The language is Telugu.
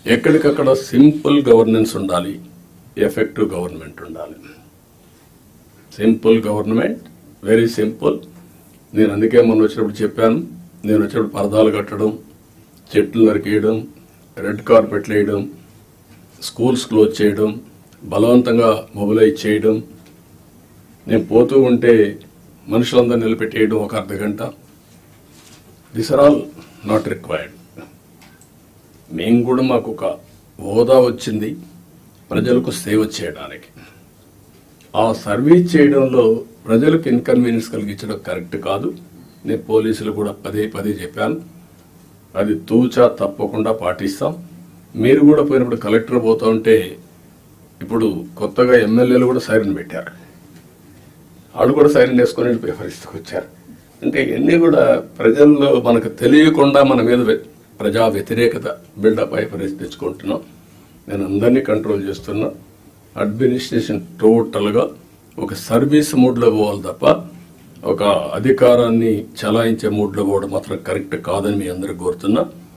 ఎక్కడికక్కడ సింపుల్ గవర్నెన్స్ ఉండాలి, ఎఫెక్టివ్ గవర్నమెంట్ ఉండాలి. Simple government, very simple. నేను అందుకే మొన్న వచ్చినప్పుడు చెప్పాను, నేను వచ్చినప్పుడు పరదాలు కట్టడం, చెట్లు నరికేయడం, రెడ్ కార్పెట్లు వేయడం, స్కూల్స్ క్లోజ్ చేయడం, బలవంతంగా మొబిలైజ్ చేయడం, నేను పోతూ ఉంటే మనుషులందరూ నిలబెట్టేయడం ఒక అర్ధగంట. This are all not required. మేము కూడా మాకు ఒక హోదా వచ్చింది ప్రజలకు సేవ చేయడానికి. ఆ సర్వీస్ చేయడంలో ప్రజలకు ఇన్కన్వీనియన్స్ కలిగించడం కరెక్ట్ కాదు. నేను పోలీసులు కూడా పదే పదే చెప్పాను, అది తూచా తప్పకుండా పాటిస్తాం. మీరు కూడా పోయినప్పుడు కలెక్టర్ పోతూ ఉంటే ఇప్పుడు కొత్తగా ఎమ్మెల్యేలు కూడా సైరన్ పెట్టారు, వాళ్ళు కూడా సైరన్ వేసుకొని పరిస్థితికి వచ్చారు. అంటే ఇవన్నీ కూడా ప్రజల్లో మనకు తెలియకుండా మన మీద ప్రజా వ్యతిరేకత బిల్డప్ అయ్యే పరిస్థితి తెచ్చుకుంటున్నాం. నేను అందరినీ కంట్రోల్ చేస్తున్నా. అడ్మినిస్ట్రేషన్ టోటల్గా ఒక సర్వీస్ మూడ్లో పోవాలి తప్ప ఒక అధికారాన్ని చలాయించే మూడ్లో పోవడం మాత్రం కరెక్ట్ కాదని మీ అందరికి కోరుతున్నా.